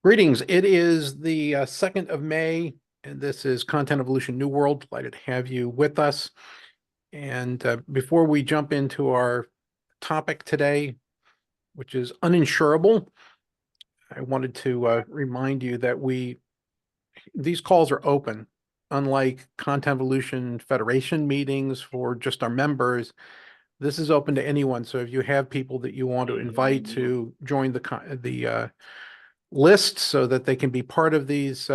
Greetings. It is the 2nd of May, and this is Content Evolution New World. Delighted to have you with us. And before we jump into our topic today, which is uninsurable, I wanted to remind you that these calls are open. Unlike Content Evolution Federation meetings for just our members, this is open to anyone. So if you have people that you want to invite to join the list so that they can be part of these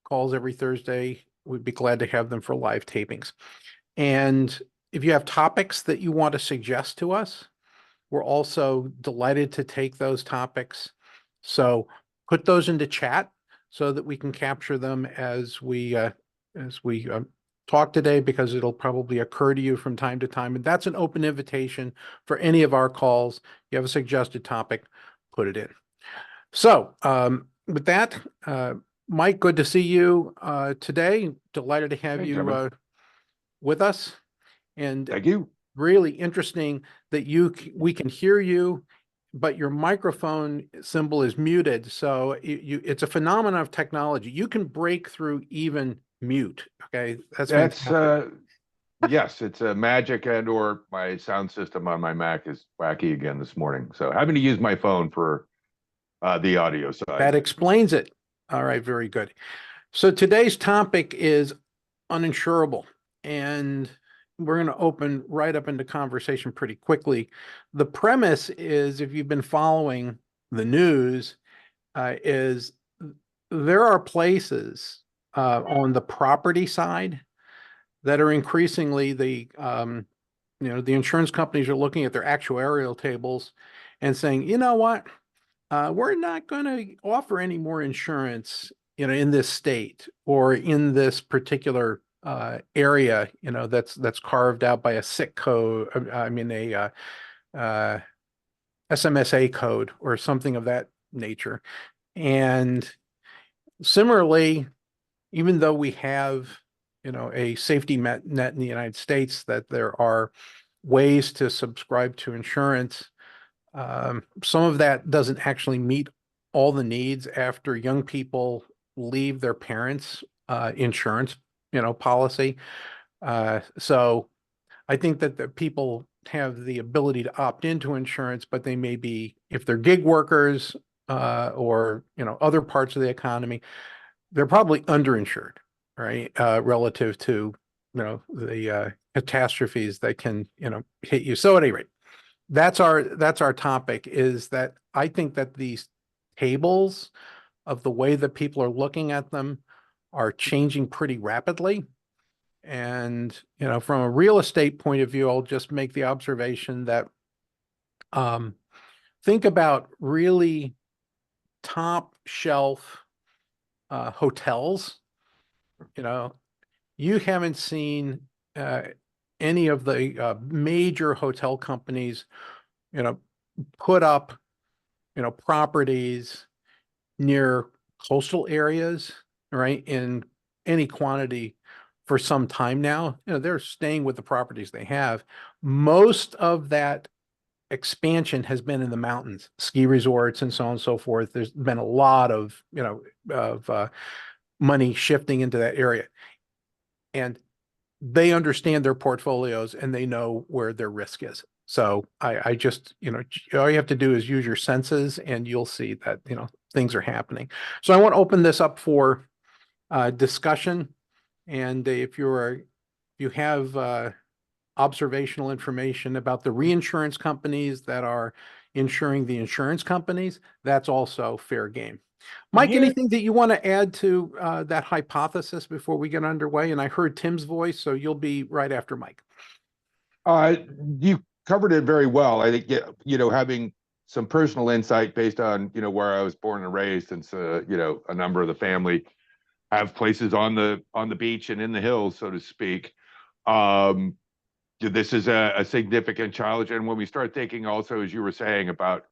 calls every Thursday, we'd be glad to have them for live tapings. And if you have topics that you want to suggest to us, we're also delighted to take those topics. So put those into chat so that we can capture them as we talk today, because it'll probably occur to you from time to time. And that's an open invitation for any of our calls. You have a suggested topic, put it in. So with that, Mike, good to see you today. Delighted to have you with us. And thank you. Really interesting that we can hear you, but your microphone symbol is muted. So it's a phenomenon of technology. You can break through even mute. Okay, that's yes, it's a magic, and or my sound system on my Mac is wacky again this morning. So having to use my phone for the audio side. That explains it. All right, very good. So today's topic is uninsurable, and we're going to open right up into conversation pretty quickly. The premise is, if you've been following the news, is there are places on the property side that are increasingly the insurance companies are looking at their actuarial tables and saying, you know what, we're not going to offer any more insurance, in this state or in this particular area, that's carved out by a SIC code. A SMSA code or something of that nature. And similarly, even though we have, a safety net in the United States, that there are ways to subscribe to insurance, some of that doesn't actually meet all the needs after young people leave their parents' insurance, policy. So I think that the people have the ability to opt into insurance, but they may be, if they're gig workers or other parts of the economy, they're probably underinsured, right? Relative to the catastrophes that can hit you. So at any rate, that's our topic, is that I think that these tables of the way that people are looking at them are changing pretty rapidly. And, from a real estate point of view, I'll just make the observation that think about really top shelf hotels. You haven't seen any of the major hotel companies, put up, properties near coastal areas, right, in any quantity for some time now. They're staying with the properties they have. Most of that expansion has been in the mountains, ski resorts and so on and so forth. There's been a lot of, money shifting into that area. And they understand their portfolios and they know where their risk is. So I just, all you have to do is use your senses and you'll see that, things are happening. So I want to open this up for discussion. And if you have observational information about the reinsurance companies that are insuring the insurance companies, that's also fair game. Mike, anything that you want to add to that hypothesis before we get underway? And I heard Tim's voice, so you'll be right after Mike. You covered it very well. I think, having some personal insight based on, where I was born and raised, since, a number of the family have places on the beach and in the hills, so to speak. This is a significant challenge. And when we start thinking also, as you were saying, about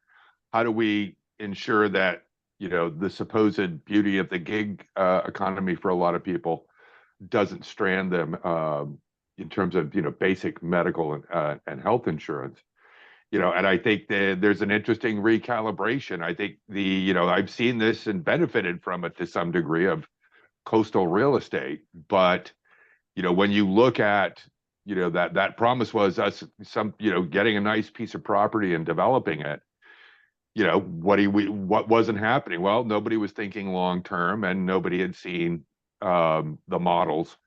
how do we ensure that, the supposed beauty of the gig economy for a lot of people doesn't strand them in terms of, basic medical and health insurance, and I think that there's an interesting recalibration. I think I've seen this and benefited from it to some degree of coastal real estate, but when you look at that promise was us getting a nice piece of property and developing it. What wasn't happening? Well, nobody was thinking long term, and nobody had seen the models,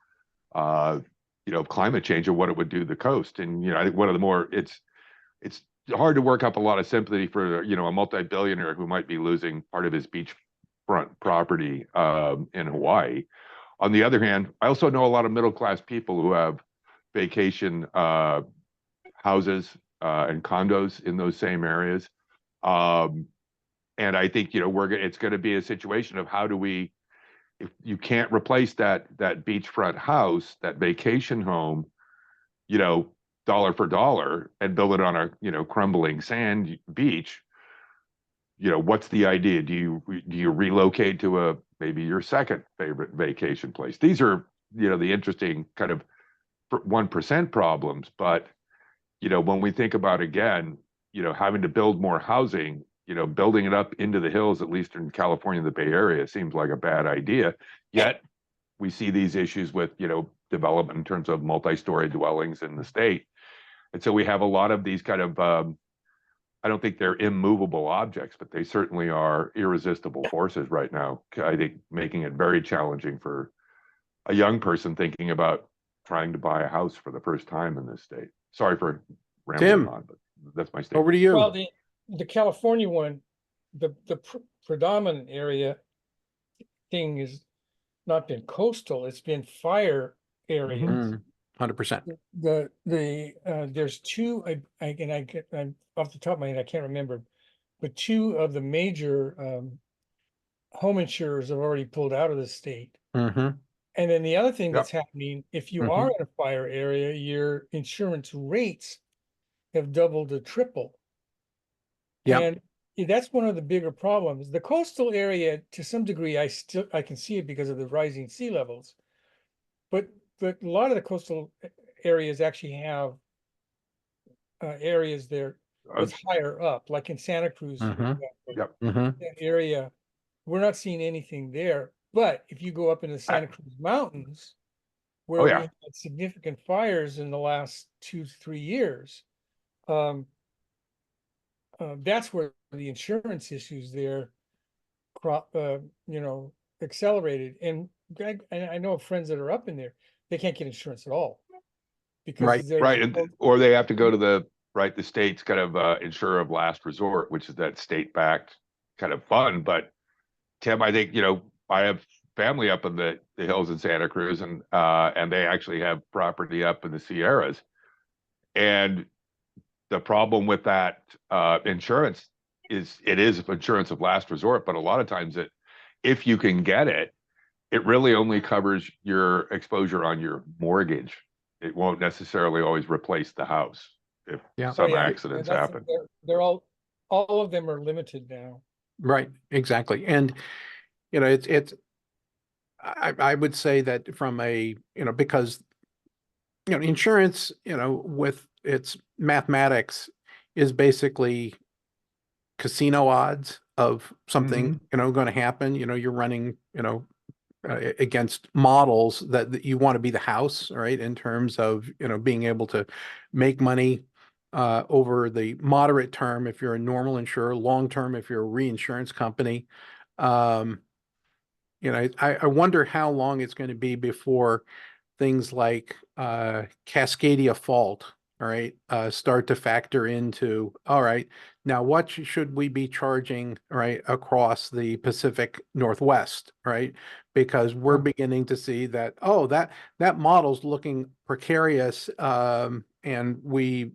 climate change and what it would do to the coast. And I think one of the more it's hard to work up a lot of sympathy for a multi-billionaire who might be losing part of his beachfront property in Hawaii. On the other hand, I also know a lot of middle-class people who have vacation houses and condos in those same areas. And I think it's going to be a situation of how do we, if you can't replace that beachfront house, that vacation home, dollar for dollar, and build it on a crumbling sand beach. What's the idea? Do you relocate to maybe your second favorite vacation place? These are the interesting kind of 1% problems. But when we think about, again, having to build more housing, building it up into the hills, at least in California, the Bay Area, seems like a bad idea. Yet we see these issues with development in terms of multi-story dwellings in the state. And so we have a lot of these kind of I don't think they're immovable objects, but they certainly are irresistible forces right now. I think making it very challenging for a young person thinking about trying to buy a house for the first time in this state. Sorry for rambling on, but that's my statement. Over to you. Well, the California one, the predominant area thing is not been coastal, it's been fire areas. 100%. There's two, I'm off the top of my head, I can't remember, but two of the major home insurers have already pulled out of the state. Mm-hmm. And then the other thing Yep. that's happening, if you are in a fire area, your insurance rates have doubled to triple. Yep. And that's one of the bigger problems. The coastal area, to some degree, I can see it because of the rising sea levels. But a lot of the coastal areas actually have areas there that's higher up, like in Santa Cruz, for example. Yep. That area, we're not seeing anything there. But if you go up in the Santa Cruz Mountains, where we had significant fires in the last 2 to 3 years, that's where the insurance issues there, accelerated. And I know of friends that are up in there, they can't get insurance at all. Because Right. Or they have to go to the state's kind of insurer of last resort, which is that state-backed kind of fund. But Tim, I think, I have family up in the hills in Santa Cruz, and they actually have property up in the Sierras. And the problem with that insurance is it is insurance of last resort, but a lot of times if you can get it, it really only covers your exposure on your mortgage. It won't necessarily always replace the house if some accidents happen. They're all of them are limited now. Right, exactly. And I would say that from a because insurance with its mathematics is basically casino odds of something going to happen. You're running against models that you want to be the house, right, in terms of being able to make money over the moderate term if you're a normal insurer, long term if you're a reinsurance company. I wonder how long it's going to be before things like Cascadia fault, all right, start to factor into, all right, now what should we be charging, right, across the Pacific Northwest, right? Because we're beginning to see that, that model's looking precarious, and we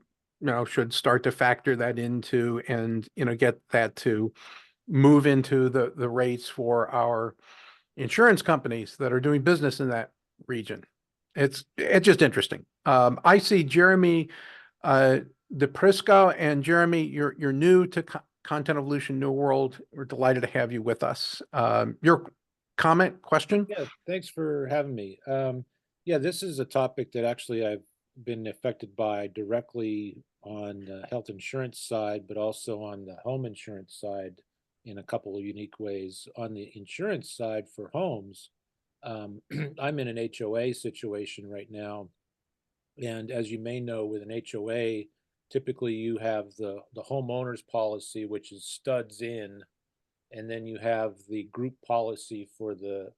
should start to factor that into and get that to move into the rates for our insurance companies that are doing business in that region. It's just interesting. I see Jeremy DePrisco, and Jeremy, you're new to Content Evolution NuWorld. We're delighted to have you with us. Your comment, question? Yeah, thanks for having me. Yeah, this is a topic that actually I've been affected by directly on the health insurance side, but also on the home insurance side in a couple of unique ways. On the insurance side for homes, I'm in an HOA situation right now. And as you may know, with an HOA, typically you have the homeowner's policy, which is studs in, and then you have the group policy for the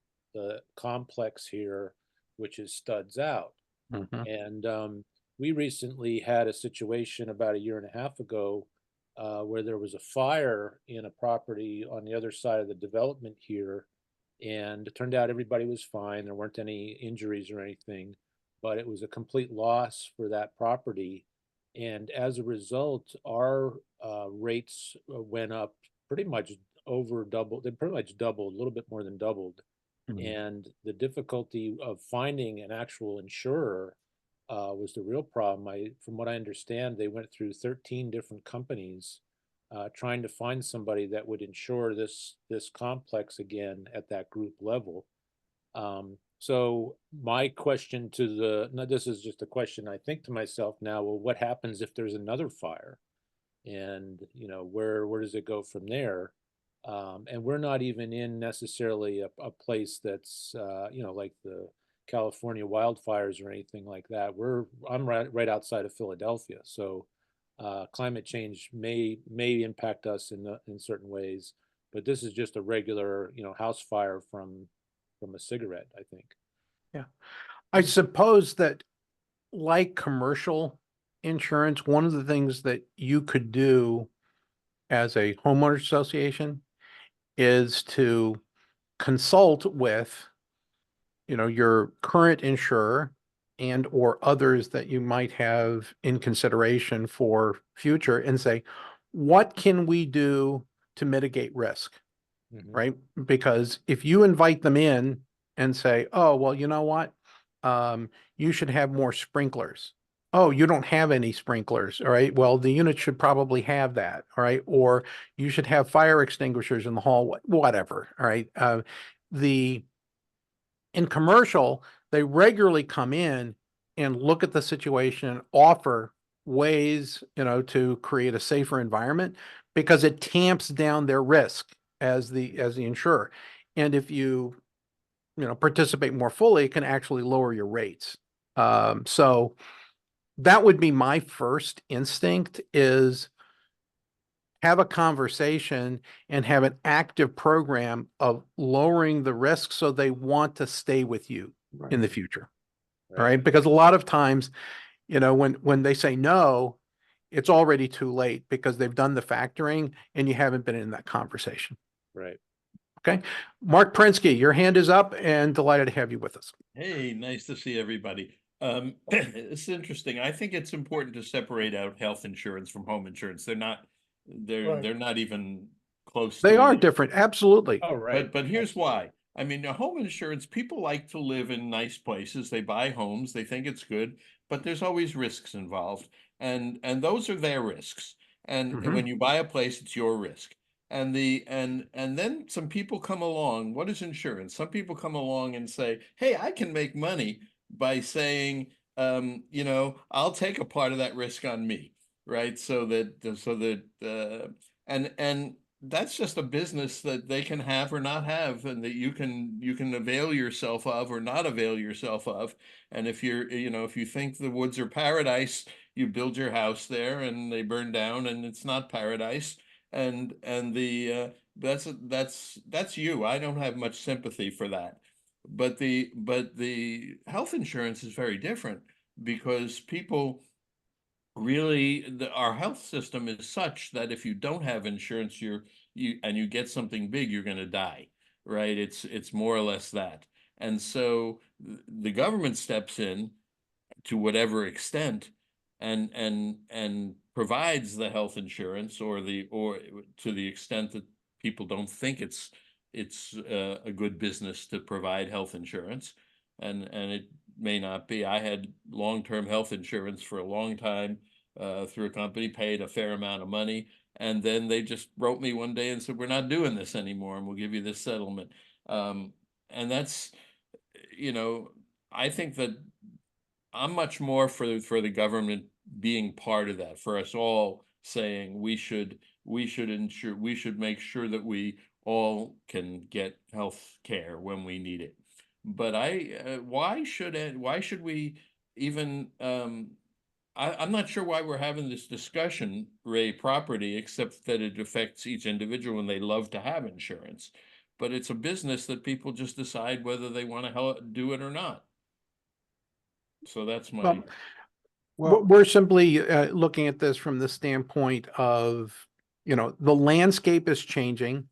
complex here, which is studs out. Mhm. And we recently had a situation about a year and a half ago where there was a fire in a property on the other side of the development here. And it turned out everybody was fine. There weren't any injuries or anything, but it was a complete loss for that property. And as a result, our rates went up pretty much over double. They pretty much doubled, a little bit more than doubled. Mhm. And the difficulty of finding an actual insurer was the real problem. From what I understand, they went through 13 different companies trying to find somebody that would insure this complex again at that group level. So my question to now this is just a question I think to myself now, well, what happens if there's another fire? And where does it go from there? And we're not even in necessarily a place that's like the California wildfires or anything like that. I'm right outside of Philadelphia, so climate change may impact us in certain ways, but this is just a regular house fire from a cigarette, I think. Yeah. I suppose that, like commercial insurance, one of the things that you could do as a homeowners association is to consult with, your current insurer and or others that you might have in consideration for future, and say, what can we do to mitigate risk? Mhm. Right? Because if you invite them in and say, oh, well, you know what? You should have more sprinklers. Oh, you don't have any sprinklers. All right. Well, the unit should probably have that. All right. Or you should have fire extinguishers in the hallway, whatever. All right. In commercial, they regularly come in and look at the situation and offer ways, to create a safer environment, because it tamps down their risk as the insurer. And if you participate more fully, it can actually lower your rates. So that would be my first instinct, is have a conversation and have an active program of lowering the risk so they want to stay with you in the future. All right. Because a lot of times, when they say no, it's already too late because they've done the factoring and you haven't been in that conversation. Right. Okay. Mark Prinsky, your hand is up, and delighted to have you with us. Hey, nice to see everybody. It's interesting. I think it's important to separate out health insurance from home insurance. Right. They're not even close They to are each other. different. Absolutely. Oh, right. But here's why. I mean, the home insurance, people like to live in nice places. They buy homes, they think it's good, but there's always risks involved. And those are their risks. And Mhm. when you buy a place, it's your risk. And then some people come along. What is insurance? Some people come along and say, "Hey, I can make money by saying, I'll take a part of that risk on me, right? And that's just a business that they can have or not have, and that you can avail yourself of or not avail yourself of. And if if you think the woods are paradise, you build your house there and they burn down and it's not paradise. And the that's you. I don't have much sympathy for that. But the health insurance is very different, because people really, our health system is such that if you don't have insurance, you get something big, you're going to die, right? It's more or less that. And so the government steps in to whatever extent, and provides the health insurance, or to the extent that people don't think it's a good business to provide health insurance. And it may not be. I had long-term health insurance for a long time, through a company, paid a fair amount of money, and then they just wrote me one day and said, "We're not doing this anymore, and we'll give you this settlement." And that's, I think that I'm much more for the government being part of that, for us all saying we should make sure that we all can get health care when we need it. But why should we even I'm not sure why we're having this discussion, Ray, property, except that it affects each individual and they love to have insurance. But it's a business that people just decide whether they want to do it or not. So that's my, Well, Well, we're simply looking at this from the standpoint of, the landscape is changing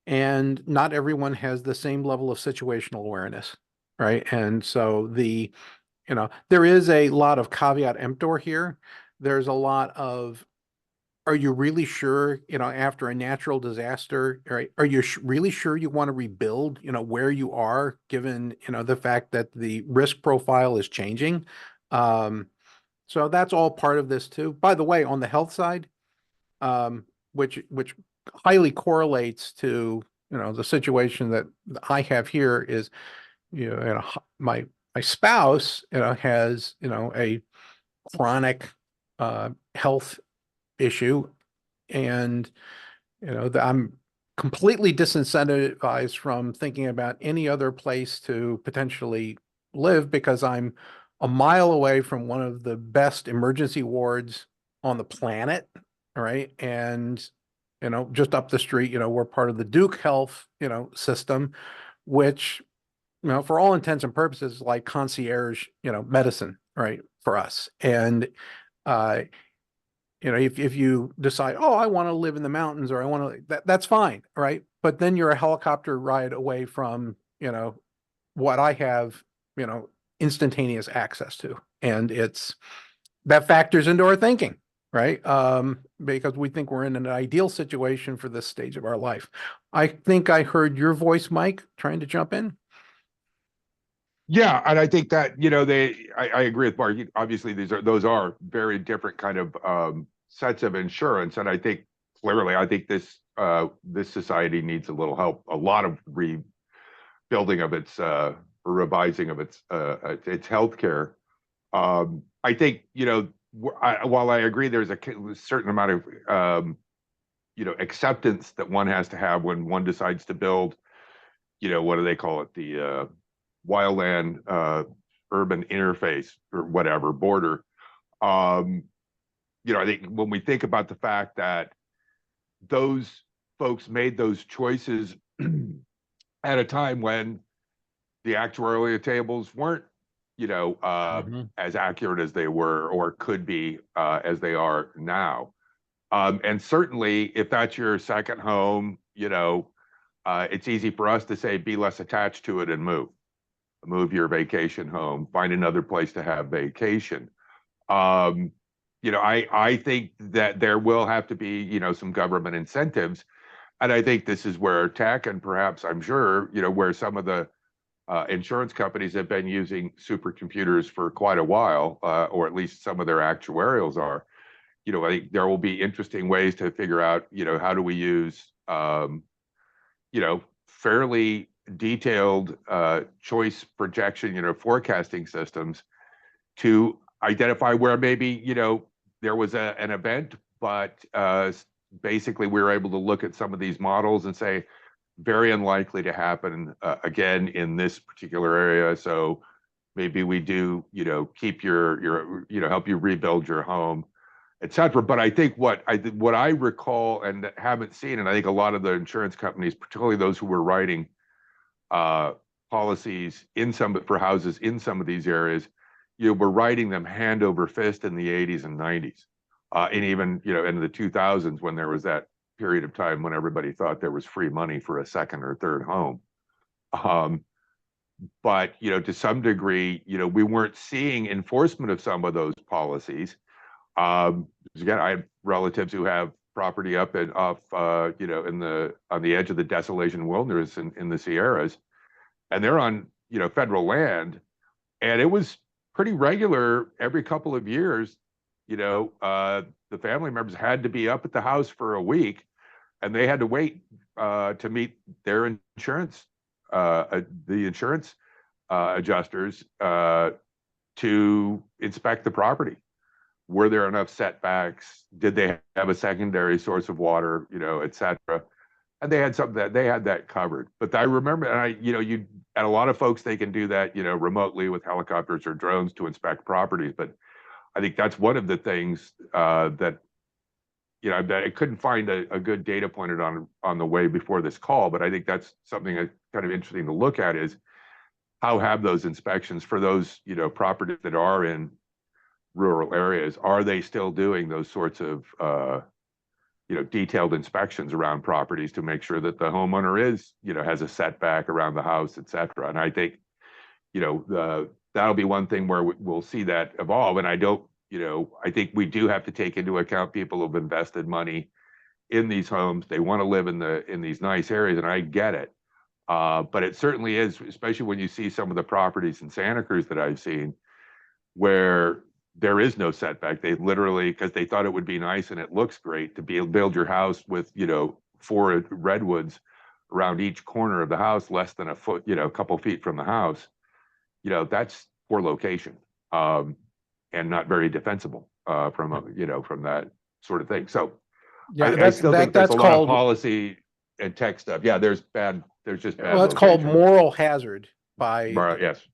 and not everyone has the same level of situational awareness, right? And so there is a lot of caveat emptor here. There's a lot of, are you really sure, after a natural disaster, right? Are you really sure you want to rebuild, where you are, given, the fact that the risk profile is changing? So that's all part of this too. By the way, on the health side, which highly correlates to, the situation that I have here is, my spouse, has, a chronic health issue, and I'm completely disincentivized from thinking about any other place to potentially live because I'm a mile away from one of the best emergency wards on the planet. All right. And, just up the street, we're part of the Duke Health, system, which, for all intents and purposes, like concierge, medicine, right, for us. And, uh, if you decide, oh, I want to live in the mountains, or I want to, that's fine, right? But then you're a helicopter ride away from, what I have, instantaneous access to. And that factors into our thinking, right? Because we think we're in an ideal situation for this stage of our life. I think I heard your voice, Mike, trying to jump in. yeah, and I think that I agree with Mark. Obviously, those are very different kind of sets of insurance, and I think clearly, I think this society needs a little help, a lot of rebuilding of its revising of its healthcare. I think while I agree, there's a certain amount of acceptance that one has to have when one decides to build. What do they call it? The wildland urban interface or whatever border. I think when we think about the fact that those folks made those choices at a time when the actuarial tables weren't, as accurate as they were or could be as they are now. And certainly, if that's your second home, it's easy for us to say be less attached to it and move your vacation home, find another place to have vacation. I think that there will have to be, some government incentives. And I think this is where tech and perhaps I'm sure, where some of the insurance companies have been using supercomputers for quite a while, or at least some of their actuarials are. I think there will be interesting ways to figure out, how do we use, fairly detailed choice projection, forecasting systems to identify where maybe, there was an event, but basically we were able to look at some of these models and say, very unlikely to happen again in this particular area. So maybe we do, keep your, help you rebuild your home, etc. But I think what I recall and haven't seen, and I think a lot of the insurance companies, particularly those who were writing policies for houses in some of these areas, were writing them hand over fist in the 80s and 90s, and even into the 2000s when there was that period of time when everybody thought there was free money for a second or third home. But to some degree, we weren't seeing enforcement of some of those policies. Again, I have relatives who have property up and off, on the edge of the desolation wilderness in the Sierras, and they're on, federal land, and it was pretty regular every couple of years. The family members had to be up at the house for a week, and they had to wait to meet their insurance, the insurance adjusters to inspect the property. Were there enough setbacks? Did they have a secondary source of water, et cetera? And they had something that they had that covered. But I remember, and and a lot of folks, they can do that, remotely with helicopters or drones to inspect properties. But I think that's one of the things that, I couldn't find a good data point on the way before this call, but I think that's something that's kind of interesting to look at is how have those inspections for those, properties that are in rural areas, are they still doing those sorts of, detailed inspections around properties to make sure that the homeowner is, has a setback around the house, et cetera. And I think, that'll be one thing where we'll see that evolve. And I think we do have to take into account people who've invested money in these homes. They want to live in these nice areas, and I get it. But it certainly is, especially when you see some of the properties in Santa Cruz that I've seen, where there is no setback. They literally, because they thought it would be nice and it looks great to build your house with, 4 redwoods around each corner of the house, less than a foot, a couple feet from the house. That's poor location, and not very defensible from that sort of thing. So Yeah, I still think there's that's a lot of called, policy and tech stuff. Yeah, there's just bad. well, that's called location. moral hazard by Yes.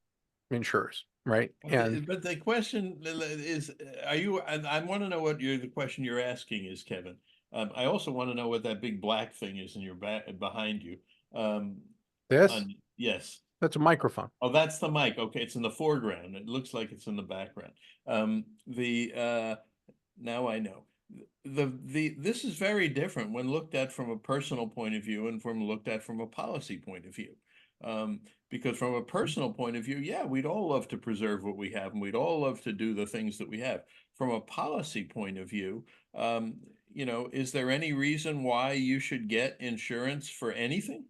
insurers, right? And But the question is, and I want to know what the question you're asking is, Kevin. I also want to know what that big black thing is in your back behind you. this, Yes. that's a microphone. Oh, that's the mic. Okay, it's in the foreground. It looks like it's in the background. Now I know. This is very different when looked at from a personal point of view and looked at from a policy point of view. Because from a personal point of view, yeah, we'd all love to preserve what we have, and we'd all love to do the things that we have. From a policy point of view, is there any reason why you should get insurance for anything?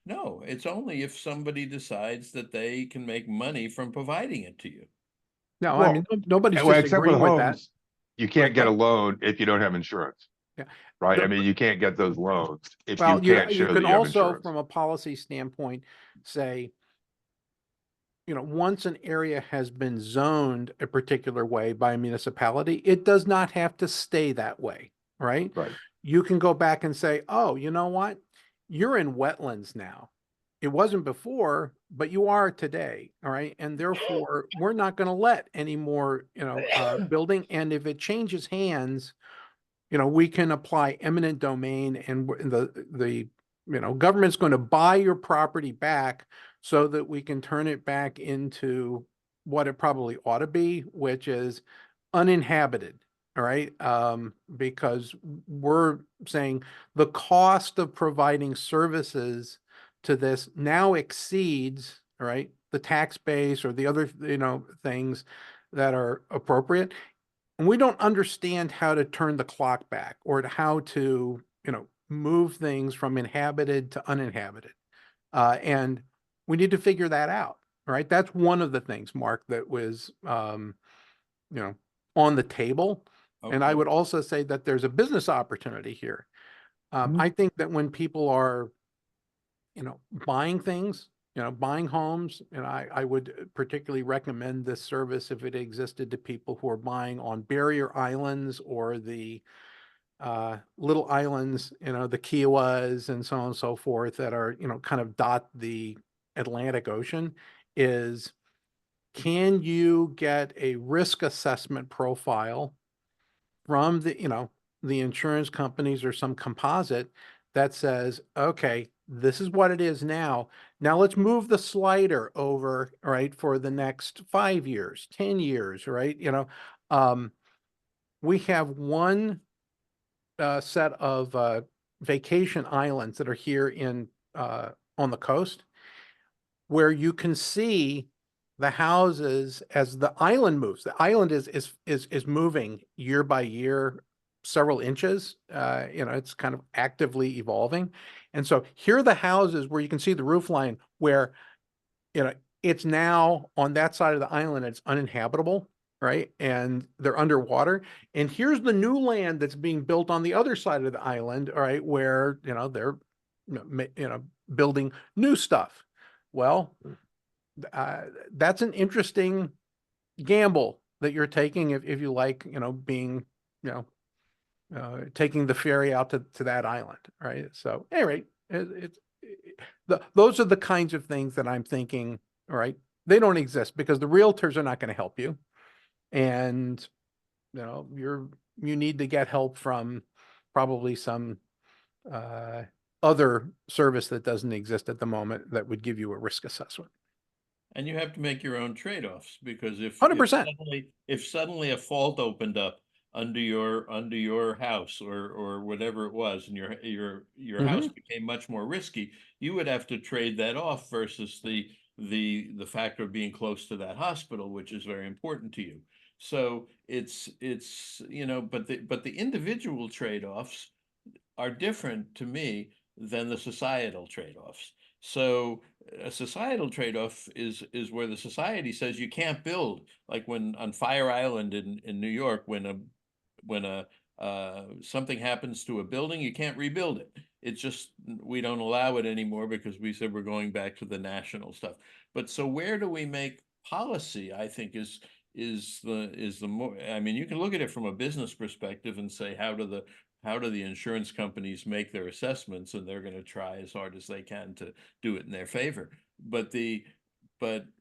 No, it's only if somebody decides that they can make money from providing it to you. No, Well, I mean, nobody's Well, except with disagreeing with that. homes, you can't get a But- loan if you don't have insurance. Yeah. Right. The- I mean, you can't get those loans if you Well, can't you show that can you have also, insurance. from a policy standpoint, say, once an area has been zoned a particular way by a municipality, it does not have to stay that way, right? Right. You can go back and say, oh, you know what? You're in wetlands now. It wasn't before, but you are today, all right? And therefore, we're not going to let any more, building. And if it changes hands, we can apply eminent domain, and the government's going to buy your property back so that we can turn it back into what it probably ought to be, which is uninhabited. All right. Because we're saying the cost of providing services to this now exceeds, all right, the tax base or the other, things that are appropriate. And we don't understand how to turn the clock back or how to, move things from inhabited to uninhabited. And we need to figure that out. Right. That's one of the things, Mark, that was, on the table. And I Okay. would also say that there's a business opportunity here. I think that when people are, buying things, buying homes, and I would particularly recommend this service if it existed to people who are buying on barrier islands or the little islands, the Kiowas and so on and so forth that are, kind of dot the Atlantic Ocean, is can you get a risk assessment profile from the insurance companies or some composite that says, okay, this is what it is now. Now let's move the slider over, right, for the next 5 years, 10 years, right? We have one set of vacation islands that are here in on the coast where you can see the houses as the island moves. The island is moving year by year, several inches. It's kind of actively evolving. And so here are the houses where you can see the roof line where, it's now on that side of the island, it's uninhabitable, right? And they're underwater. And here's the new land that's being built on the other side of the island, all right, where, they're, building new stuff. Well, that's an interesting, gamble that you're taking if you like, being, taking the ferry out to that island, right? So anyway, those are the kinds of things that I'm thinking, all right, they don't exist because the realtors are not going to help you. And, you need to get help from probably some other service that doesn't exist at the moment that would give you a risk assessment. And you have to make your own trade-offs, because if 100%. suddenly a fault opened up under your house or whatever it was, and your house became much more risky, you would have to trade that off versus the factor of being close to that hospital, which is very important to you. So it's but the individual trade-offs are different to me than the societal trade-offs. So a societal trade-off is where the society says you can't build, like when on Fire Island in New York, when something happens to a building, you can't rebuild it. It's just, we don't allow it anymore because we said we're going back to the national stuff. But so where do we make policy, I think is the more, I mean, you can look at it from a business perspective and say, how do the insurance companies make their assessments, and they're going to try as hard as they can to do it in their favor. But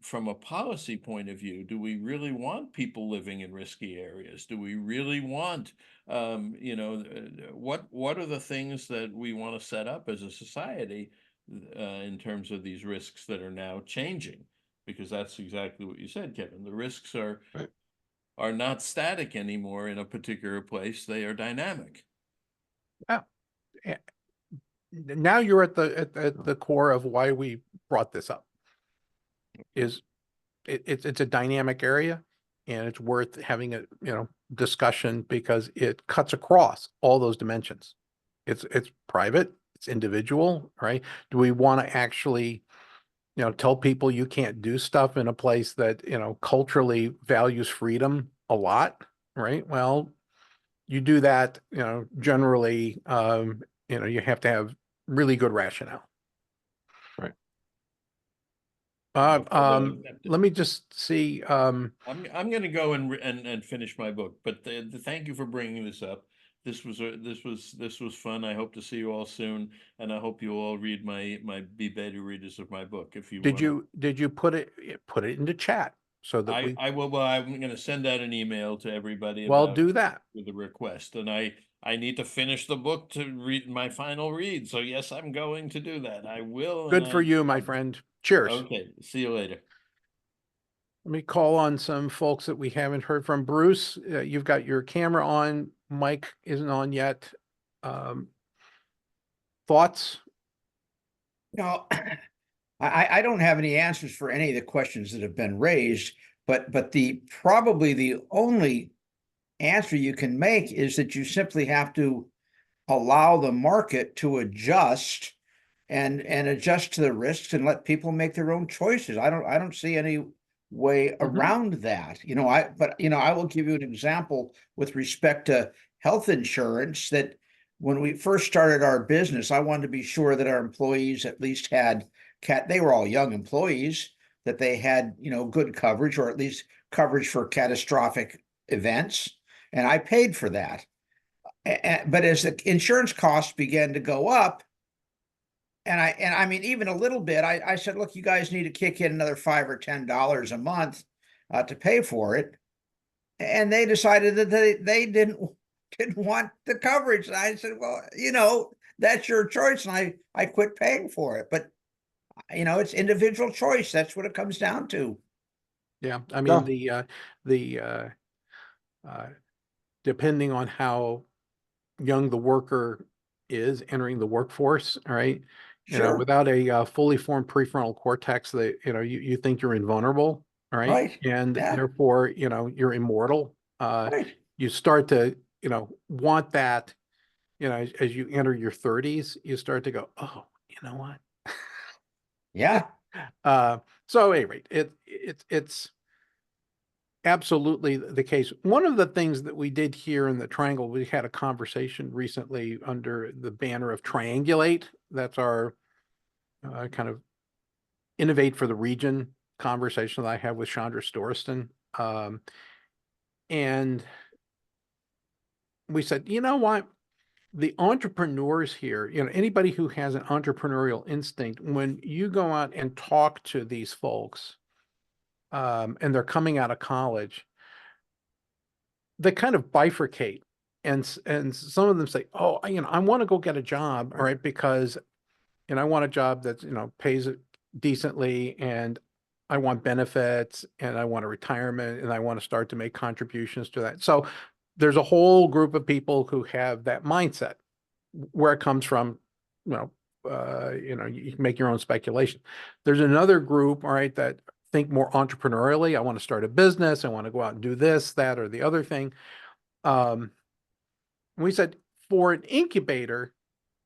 from a policy point of view, do we really want people living in risky areas? Do we really want, what are the things that we want to set up as a society in terms of these risks that are now changing? Because that's exactly what you said, Kevin. The risks are not static anymore in a particular place. They are dynamic. Yeah. Now you're at the core of why we brought this up. It's a dynamic area, and it's worth having a discussion because it cuts across all those dimensions. It's private, it's individual, right? Do we want to actually tell people you can't do stuff in a place that culturally values freedom a lot, right? Well, you do that, generally, you have to have really good rationale. Right. Let me just see. I'm going to go and finish my book, but thank you for bringing this up. This was fun. I hope to see you all soon, and I hope you all read my be beta readers of my book. If you did you put it into chat so that I will. Well, I'm going to send out an email to everybody. Do that with a request, and I need to finish the book to read my final read. So yes, I'm going to do that. I will. Good for you, my friend. Cheers. Okay. See you later. Let me call on some folks that we haven't heard from. Bruce, you've got your camera on. Mike isn't on yet. Thoughts? I don't have any answers for any of the questions that have been raised, but probably the only answer you can make is that you simply have to allow the market to adjust and adjust to the risks and let people make their own choices. I don't see any way around that. I will give you an example with respect to health insurance, that when we first started our business, I wanted to be sure that our employees at least had they were all young employees, that they had, good coverage, or at least coverage for catastrophic events. And I paid for that. But as the insurance costs began to go up, and I mean, even a little bit, I said, look, you guys need to kick in another $5 or $10 a month to pay for it. And they decided that they didn't want the coverage. And I said, well, that's your choice. And I quit paying for it. But, it's individual choice. That's what it comes down to. Yeah. I mean, the depending on how young the worker is entering the workforce, all right, without a fully formed prefrontal cortex, that you think you're invulnerable, all right, and therefore you're immortal. You start to want that, as you enter your 30s, you start to go, oh, you know what? Yeah. So anyway, it's absolutely the case. One of the things that we did here in the Triangle, we had a conversation recently under the banner of Triangulate. That's our kind of Innovate for the Region conversation that I have with Chandra Storiston. And we said, you know what? The entrepreneurs here, anybody who has an entrepreneurial instinct, when you go out and talk to these folks, and they're coming out of college, they kind of bifurcate. And some of them say, oh, I want to go get a job, all right, because, I want a job that, pays it decently, and I want benefits, and I want a retirement, and I want to start to make contributions to that. So there's a whole group of people who have that mindset. Where it comes from, you can make your own speculation. There's another group, all right, that think more entrepreneurially. I want to start a business. I want to go out and do this, that, or the other thing. We said for an incubator,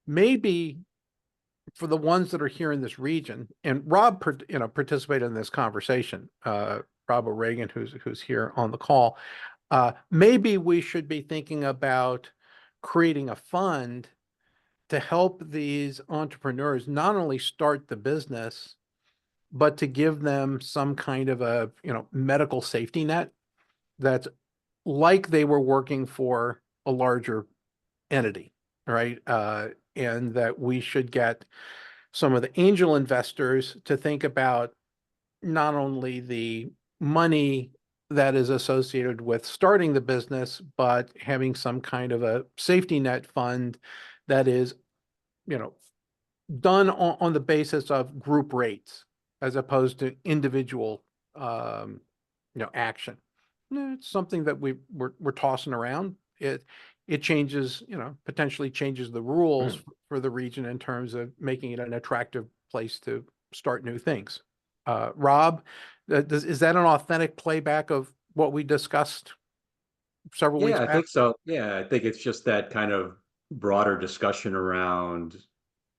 maybe for the ones that are here in this region, and Rob, participated in this conversation, Rob O'Regan, who's here on the call. Maybe we should be thinking about creating a fund to help these entrepreneurs not only start the business, but to give them some kind of a, medical safety net that's like they were working for a larger entity, right? And that we should get some of the angel investors to think about not only the money that is associated with starting the business, but having some kind of a safety net fund that is, done on the basis of group rates as opposed to individual, action. It's something that we're tossing around. It changes, potentially changes the rules for the region in terms of making it an attractive place to start new things. Rob, is that an authentic playback of what we discussed several weeks Yeah, I back? think so. Yeah, I think it's just that kind of broader discussion around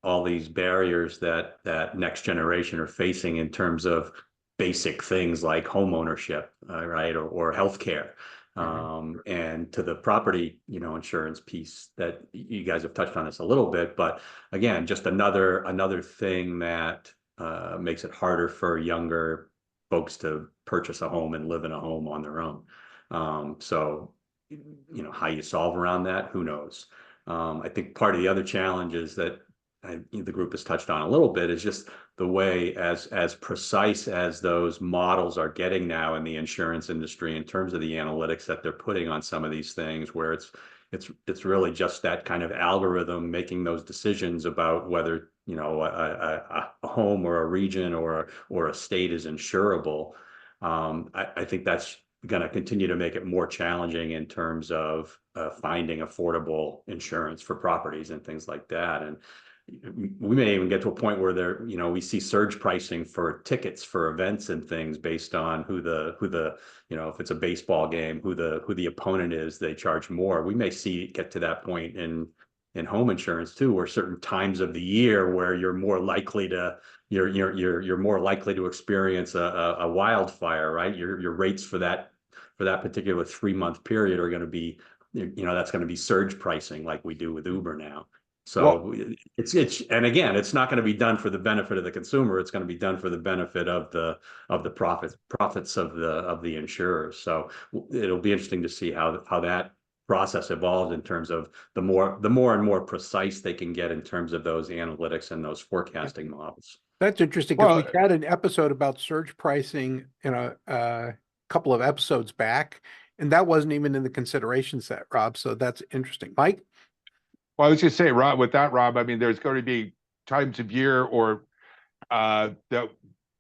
all these barriers that next generation are facing in terms of basic things like home ownership, right, or healthcare, and to the property, insurance piece that you guys have touched on this a little bit, but again, just another thing that makes it harder for younger folks to purchase a home and live in a home on their own. So, how you solve around that, who knows? I think part of the other challenges that the group has touched on a little bit is just the way as precise as those models are getting now in the insurance industry in terms of the analytics that they're putting on some of these things, where it's really just that kind of algorithm making those decisions about whether a home or a region or a state is insurable. I think that's going to continue to make it more challenging in terms of finding affordable insurance for properties and things like that. And we may even get to a point where we see surge pricing for tickets for events and things based on who the if it's a baseball game, who the opponent is, they charge more. We may get to that point in home insurance too, where certain times of the year where you're more likely to experience a wildfire, right? Your rates for that particular 3-month period are going to be, that's going to be surge pricing like we do with Uber now. So and again, it's not going to be done for the benefit of the consumer. It's going to be done for the benefit of the profits of the insurers. So it'll be interesting to see how that process evolves in terms of the more and more precise they can get in terms of those analytics and those forecasting models. That's interesting because we had an episode about surge pricing in a couple of episodes back, and that wasn't even in the consideration set, Rob. So that's interesting. Mike? Well, I was just saying, Rob, with that, Rob, I mean, there's going to be times of year or that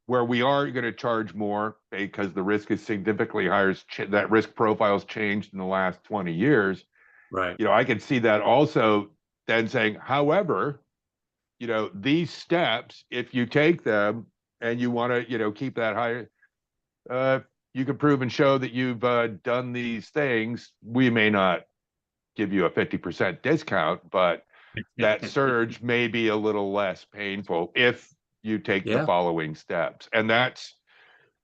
where we are going to charge more because the risk is significantly higher. That risk profile has changed in the last 20 years. Right. I can see that also then saying, however, these steps, if you take them and you want to, keep that higher, you can prove and show that you've done these things. We may not give you a 50% discount, but that surge may be a little less painful if you take the following steps. And that's,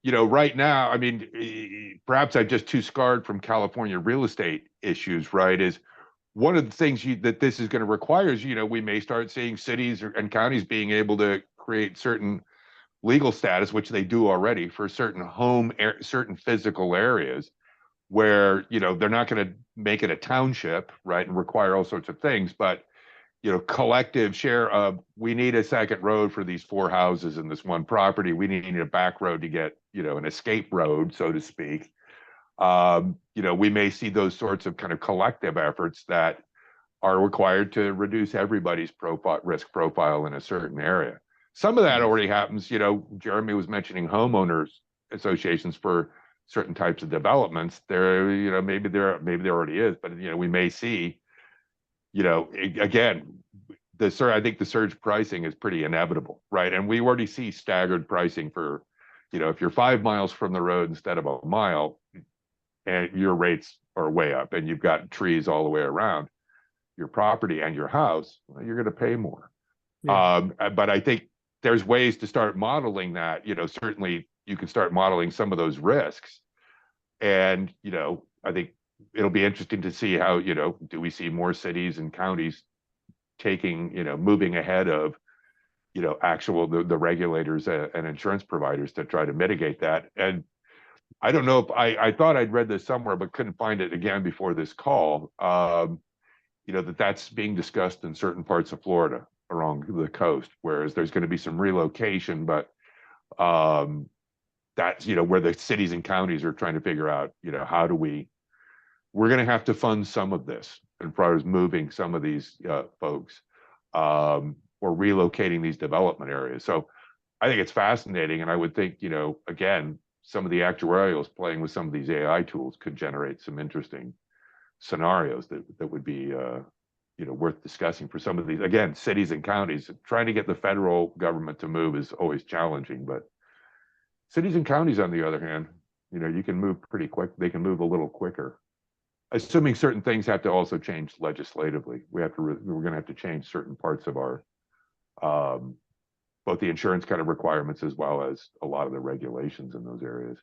right now, I mean, perhaps I'm just too scarred from California real estate issues, right? Is one of the things that this is going to require is, we may start seeing cities and counties being able to create certain legal status, which they do already for certain physical areas where, they're not going to make it a township, right, and require all sorts of things, but collective share of, we need a second road for these 4 houses in this one property. We need a back road to get, an escape road, so to speak. We may see those sorts of kind of collective efforts that are required to reduce everybody's risk profile in a certain area. Some of that already happens. Jeremy was mentioning homeowners associations for certain types of developments. Maybe there already is, but we may see, again, I think the surge pricing is pretty inevitable, right? And we already see staggered pricing for, if you're 5 miles from the road instead of a mile, and your rates are way up, and you've got trees all the way around your property and your house, well, you're going to pay more. Yeah. But I think there's ways to start modeling that. Certainly you can start modeling some of those risks, and I think it'll be interesting to see how, do we see more cities and counties taking, moving ahead of, the regulators and insurance providers to try to mitigate that. And I don't know if I thought I'd read this somewhere, but couldn't find it again before this call. That's being discussed in certain parts of Florida along the coast, whereas there's going to be some relocation, but that's, where the cities and counties are trying to figure out, how do we're going to have to fund some of this as far as moving some of these folks or relocating these development areas. So I think it's fascinating. And I would think, again, some of the actuarials playing with some of these AI tools could generate some interesting scenarios that would be, worth discussing for some of these, again, cities and counties. Trying to get the federal government to move is always challenging, but cities and counties, on the other hand, you can move pretty quick. They can move a little quicker, assuming certain things have to also change legislatively. We're going to have to change certain parts of our, both the insurance kind of requirements as well as a lot of the regulations in those areas.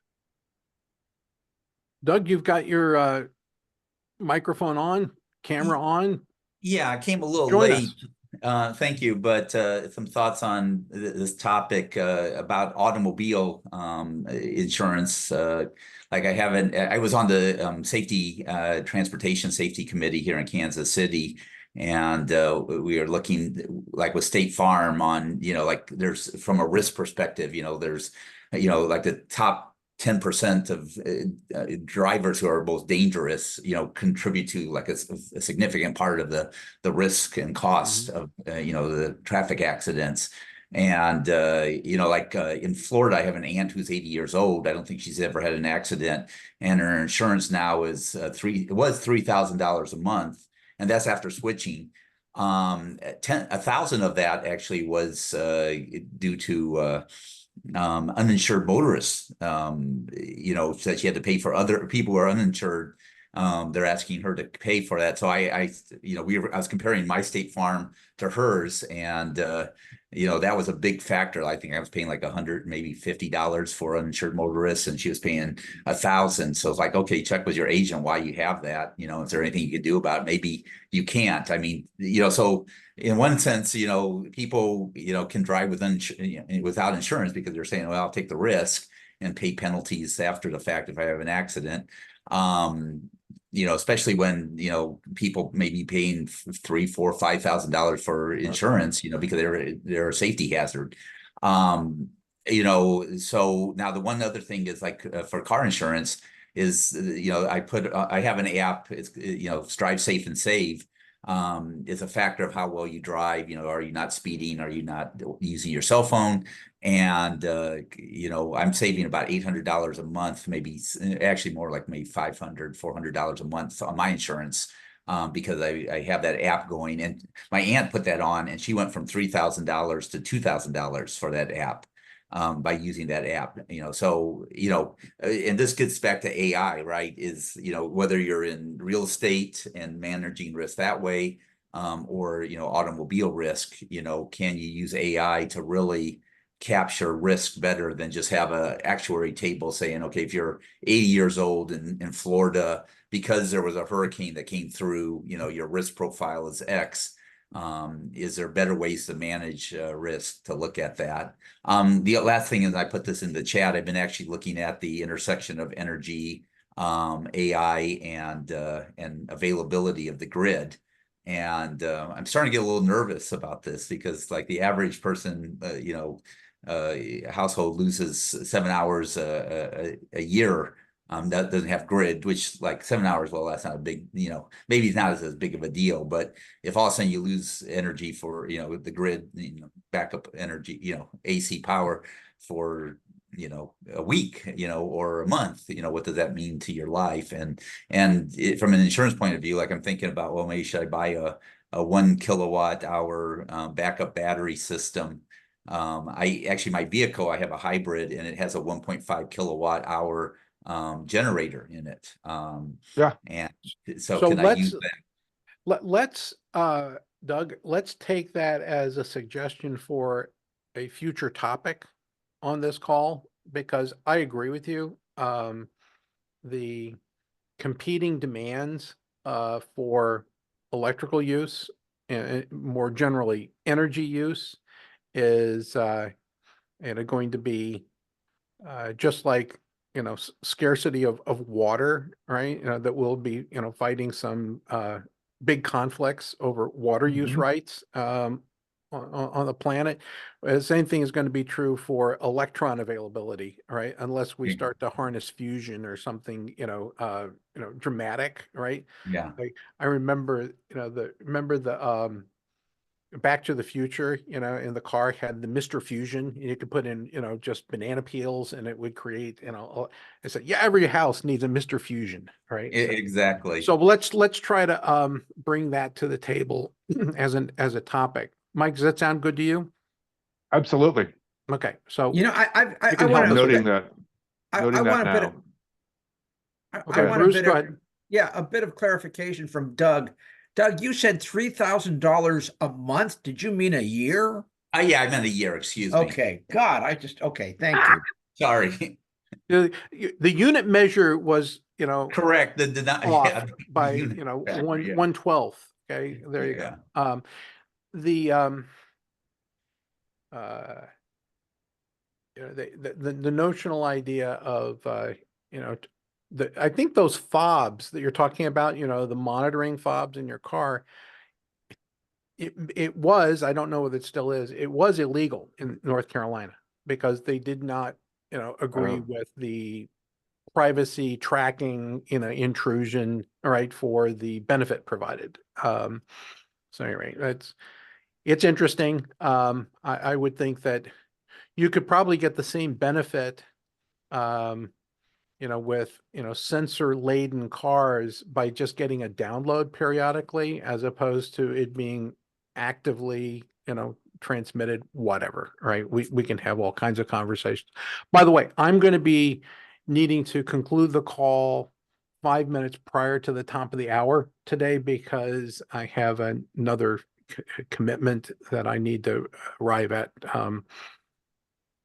Doug, you've got your microphone on, camera on. Yeah, I came a little Join late. Thank you, but some thoughts on this topic about automobile insurance. I was on the Transportation Safety Committee here in Kansas City, and we are looking, like with State Farm, on, there's, from a risk perspective, there's, like the top 10% of drivers who are most dangerous, contribute to like a significant part of the risk and cost of, the traffic accidents. And, in Florida, I have an aunt who's 80 years old. I don't think she's ever had an accident. And her insurance now is it was $3,000 a month. And that's after switching. 1,000 of that actually was due to uninsured motorists, that she had to pay for other people who are uninsured. They're asking her to pay for that. So I was comparing my State Farm to hers, and that was a big factor. I think I was paying like $100, maybe $50 for uninsured motorists, and she was paying 1,000. So it's like, okay, check with your agent why you have that. Is there anything you can do about it? Maybe you can't. I mean, so in one sense, people, can drive without insurance because they're saying, well, I'll take the risk and pay penalties after the fact if I have an accident. Especially when, people may be paying $3,000, $4,000, $5,000 for insurance, because they're a safety hazard. So now the one other thing is like for car insurance is, I have an app, it's, Strive Safe and Save. Is a factor of how well you drive. Are you not speeding? Are you not using your cell phone? And I'm saving about $800 a month, maybe actually more like maybe $500, $400 a month on my insurance, because I have that app going. And my aunt put that on, and she went from $3,000 to $2,000 for that app. By using that app, and this gets back to AI, right? Is, whether you're in real estate and managing risk that way, or, automobile risk, can you use AI to really capture risk better than just have a actuary table saying, okay, if you're 80 years old in Florida, because there was a hurricane that came through, your risk profile is X. Is there better ways to manage risk to look at that? The last thing is I put this in the chat. I've been actually looking at the intersection of energy, AI, and availability of the grid. And I'm starting to get a little nervous about this because, like, the average person, household loses 7 hours a year that doesn't have grid, which, like, 7 hours, well, that's not a big, maybe it's not as big of a deal, but if all of a sudden you lose energy for, the grid, backup energy, AC power for, a week, or a month, what does that mean to your life? And from an insurance point of view, like, I'm thinking about, well, maybe should I buy a 1 kilowatt hour backup battery system? My vehicle, I have a hybrid, and it has a 1.5 kilowatt hour generator in it. Yeah. And so So can I use that? let's Doug, let's take that as a suggestion for a future topic on this call, because I agree with you. The competing demands for electrical use and more generally energy use is going to be just like scarcity of water, right? That we'll be fighting some big conflicts over water use rights on the planet. The same thing is going to be true for electron availability, right? Unless we start to harness fusion or something, dramatic, right? Yeah. Like, I remember, the Back to the Future, in the car had the Mr. Fusion. You could put in, just banana peels and it would create, I said, yeah, every house needs a Mr. Fusion, right? Exactly. So let's try to bring that to the table as a topic. Mike, does that sound good to you? Absolutely. Okay, so You know, you I can want help us with Noting that. that, I noting that want a bit now. of, I Okay, want a Bruce, bit go of, ahead. yeah, a bit of clarification from Doug. Doug, you said $3,000 a month. Did you mean a year? Yeah, I meant a year, excuse me. Okay, God, okay, thank you. Sorry. The unit measure was, Correct. off Yeah, by, unit factor, yeah. 1/12. Okay, there you Yeah. go. The notional idea of, I think those fobs that you're talking about, the monitoring fobs in your car, it was, I don't know if it still is, it was illegal in North Carolina because they did not, agree with the privacy tracking, intrusion, right, for the benefit provided. So anyway, it's interesting. I would think that you could probably get the same benefit, with, sensor laden cars by just getting a download periodically, as opposed to it being actively, transmitted, whatever, right? We can have all kinds of conversations. By the way, I'm going to be needing to conclude the call 5 minutes prior to the top of the hour today because I have another commitment that I need to arrive at on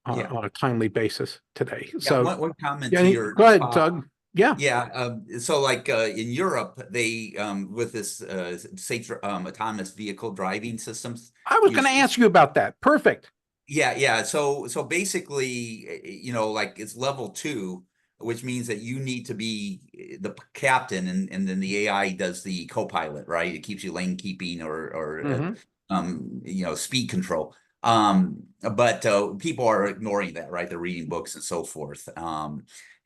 a timely basis today. Yeah, So one comment yeah, to your go ahead, Doug. Yeah. Yeah, so like in Europe, they with this safe autonomous vehicle driving systems. I was going to ask you about that. Perfect. Yeah. So basically, like, it's level 2, which means that you need to be the captain, and then the AI does the co-pilot, right? It keeps you lane keeping or speed control. But people are ignoring that, right? They're reading books and so forth.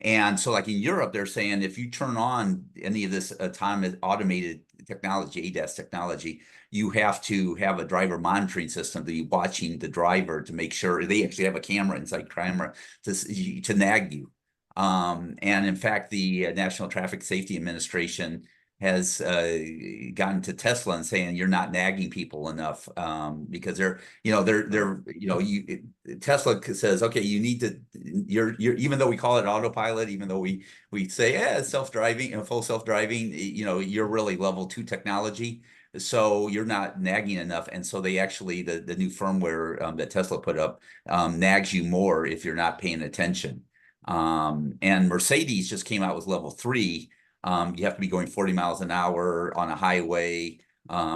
And so, like, in Europe, they're saying if you turn on any of this autonomous automated technology, ADAS technology, you have to have a driver monitoring system to be watching the driver to make sure they actually have a camera inside camera to nag you. And in fact, the National Traffic Safety Administration has gotten to Tesla and saying you're not nagging people enough, because Tesla says, okay, you need to, you're even though we call it autopilot, even though we say, yeah, self-driving and full self-driving, you're really level 2 technology. So you're not nagging enough. And so they actually, the new firmware that Tesla put up nags you more if you're not paying attention. And Mercedes just came out with level 3. You have to be going 40 miles an hour on a highway.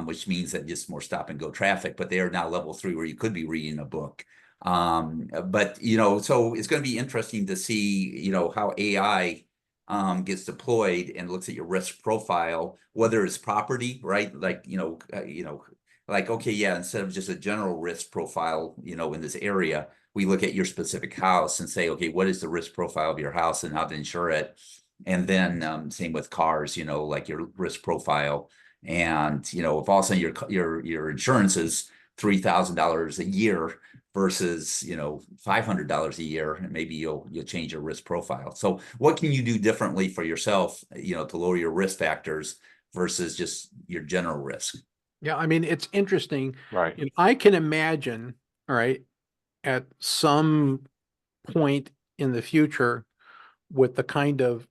which means that just more stop and go traffic, but they are now level 3 where you could be reading a book. But, so it's going to be interesting to see, how AI gets deployed and looks at your risk profile, whether it's property, right? Like, like, okay, yeah, instead of just a general risk profile, in this area, we look at your specific house and say, okay, what is the risk profile of your house and how to insure it? And then same with cars, like your risk profile. And, if all of a sudden your insurance is $3,000 a year versus, $500 a year, and maybe you'll change your risk profile. So what can you do differently for yourself, to lower your risk factors versus just your general risk? Yeah, I mean, it's interesting. Right. And I can imagine, all right, at some point in the future with the kind of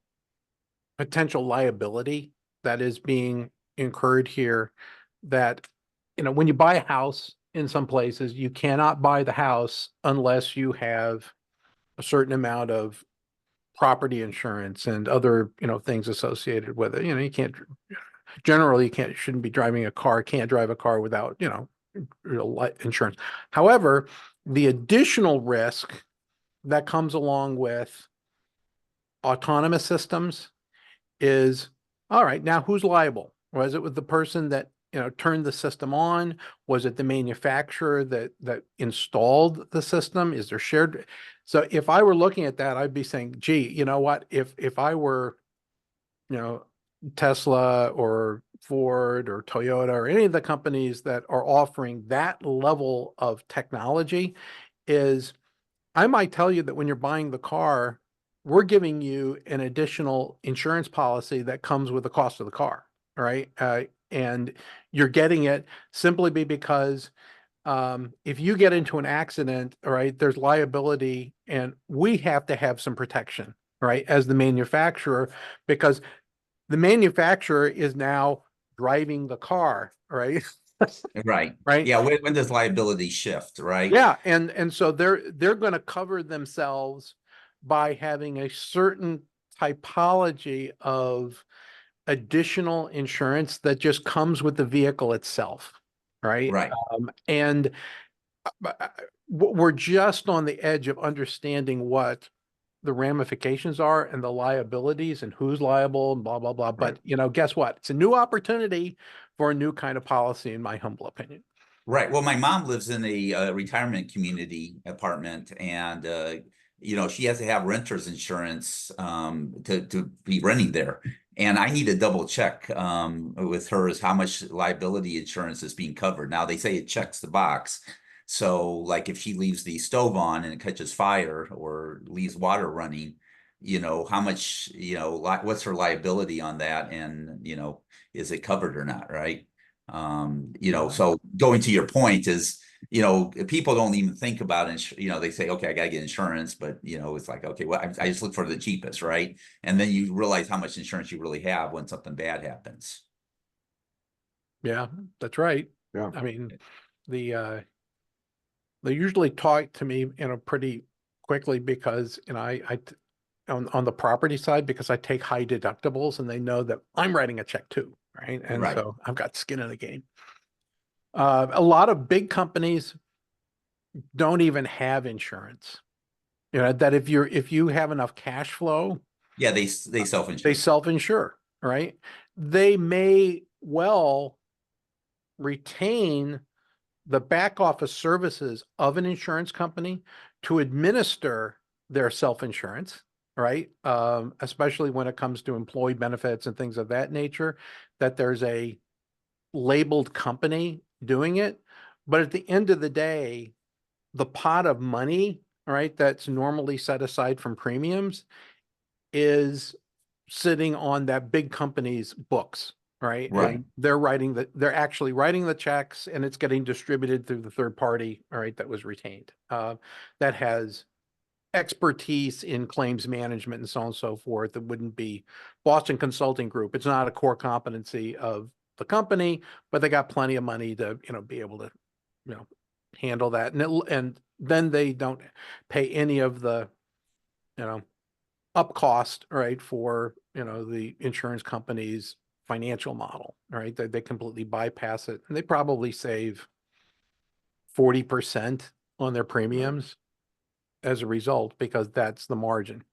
potential liability that is being incurred here, that, when you buy a house in some places, you cannot buy the house unless you have a certain amount of property insurance and other, things associated with it. You can't, generally, shouldn't be driving a car, can't drive a car without, real insurance. However, the additional risk that comes along with autonomous systems is, all right, now who's liable? Was it with the person that, turned the system on? Was it the manufacturer that installed the system? Is there shared? So if I were looking at that, I'd be saying, gee, you know what? If I were, Tesla or Ford or Toyota or any of the companies that are offering that level of technology, is I might tell you that when you're buying the car, we're giving you an additional insurance policy that comes with the cost of the car, right? And you're getting it simply because if you get into an accident, all right, there's liability, and we have to have some protection, right, as the manufacturer, because the manufacturer is now driving the car, right? Right. Right. Yeah. When does liability shift, right? Yeah, and so they're going to cover themselves by having a certain typology of additional insurance that just comes with the vehicle itself, right? Right. And we're just on the edge of understanding what the ramifications are and the liabilities and who's liable and blah, blah, blah. But, guess what? It's a new opportunity for a new kind of policy, in my humble opinion. Right. Well, my mom lives in a retirement community apartment, and she has to have renter's insurance to be renting there. And I need to double check with her is how much liability insurance is being covered. Now they say it checks the box. So like if she leaves the stove on and it catches fire or leaves water running, how much, what's her liability on that, and is it covered or not, right? So going to your point is, people don't even think about it. They say, okay, I gotta get insurance, but it's like, okay, well, I just look for the cheapest, right? And then you realize how much insurance you really have when something bad happens. Yeah, that's right. Yeah. I mean, they usually talk to me, pretty quickly because, on the property side, because I take high deductibles and they know that I'm writing a check too, right? And Right. so I've got skin in the game. A lot of big companies don't even have insurance. That if you have enough cash flow, Yeah, they self-insure. they self-insure, right? They may well retain the back office services of an insurance company to administer their self-insurance, right? Especially when it comes to employee benefits and things of that nature, that there's a labeled company doing it. But at the end of the day, the pot of money, right, that's normally set aside from premiums is sitting on that big company's books, right? Right. And they're actually writing the checks, and it's getting distributed through the third party, all right, that was retained, that has expertise in claims management and so on and so forth. That wouldn't be Boston Consulting Group. It's not a core competency of the company, but they got plenty of money to, be able to, handle that. And then they don't pay any of the, up cost, right, for, the insurance company's financial model, right? They completely bypass it, and they probably save 40% on their premiums as a result, because that's the margin.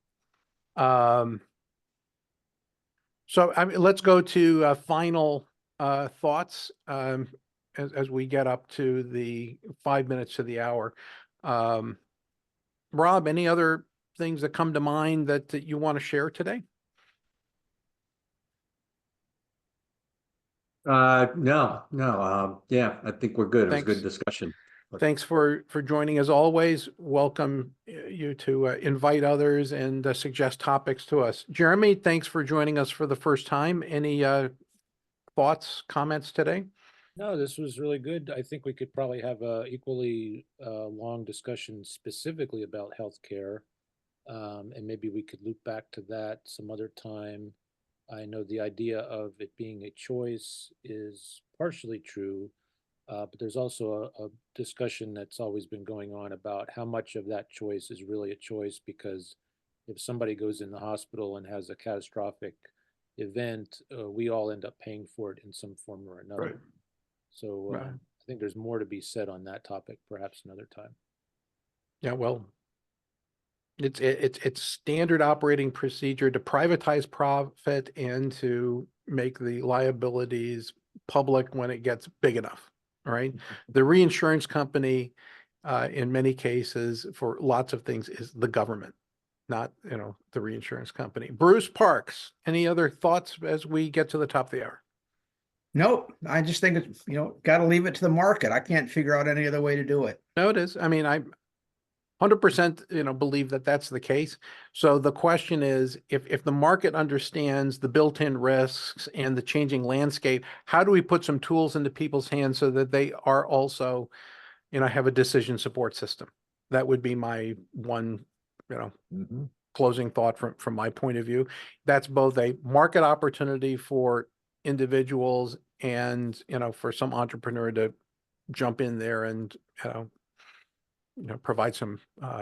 So I mean, let's go to final thoughts as we get up to the 5 minutes to the hour. Rob, any other things that come to mind that you want to share today? No. Yeah, I think we're good. It was a Thanks. good discussion. Thanks for joining as always. Welcome you to invite others and suggest topics to us. Jeremy, thanks for joining us for the first time. Any thoughts, comments today? No, this was really good. I think we could probably have a equally long discussion specifically about healthcare. And maybe we could loop back to that some other time. I know the idea of it being a choice is partially true, but there's also a discussion that's always been going on about how much of that choice is really a choice, because if somebody goes in the hospital and has a catastrophic event, we all end up paying for it in some form or another. Right. So Right. I think there's more to be said on that topic, perhaps another time. Yeah, well, it's standard operating procedure to privatize profit and to make the liabilities public when it gets big enough, right? The reinsurance company, in many cases, for lots of things, is the government, not, the reinsurance company. Bruce Parks, any other thoughts as we get to the top of the hour? Nope, I just think it's, got to leave it to the market. I can't figure out any other way to do it. No, it is. I mean, I 100%, believe that that's the case. So the question is, if the market understands the built-in risks and the changing landscape, how do we put some tools into people's hands so that they are also, have a decision support system? That would be my one, closing thought from my point of view. That's both a market opportunity for individuals and, for some entrepreneur to jump in there and, provide some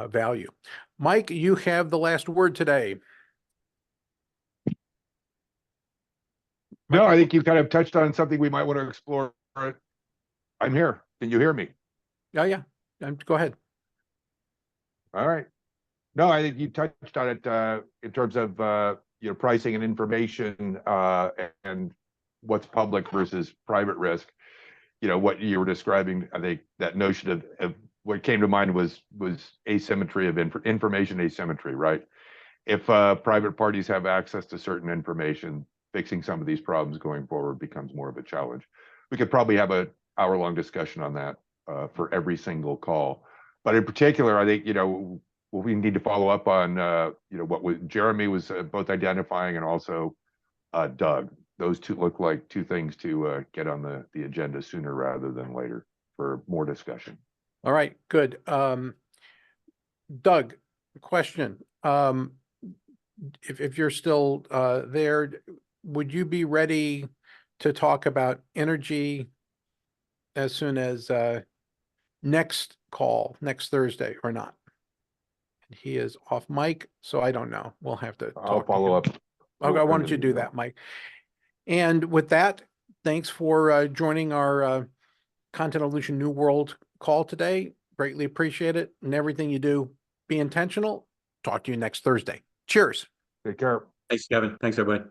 value. Mike, you have the last word today. No, I think you kind of touched on something we might want to explore. I'm here. Can you hear me? Oh, yeah. Go ahead. All right. No, I think you touched on it in terms of pricing and information and what's public versus private risk. What you were describing, I think that notion of what came to mind was asymmetry of information asymmetry, right? If private parties have access to certain information, fixing some of these problems going forward becomes more of a challenge. We could probably have an hour-long discussion on that for every single call. But in particular, I think, what we need to follow up on, what Jeremy was both identifying and also Doug. Those two look like two things to get on the agenda sooner rather than later for more discussion. All right, good. Doug, question. If you're still there, would you be ready to talk about energy as soon as next call, next Thursday, or not? He is off mic, so I don't know. We'll have to I'll talk follow up. Okay, why don't you do that, Mike? And with that, thanks for joining our Content Evolution New World call today. Greatly appreciate it. And everything you do, be intentional. Talk to you next Thursday. Cheers. Take care. Thanks, Kevin. Thanks, everybody.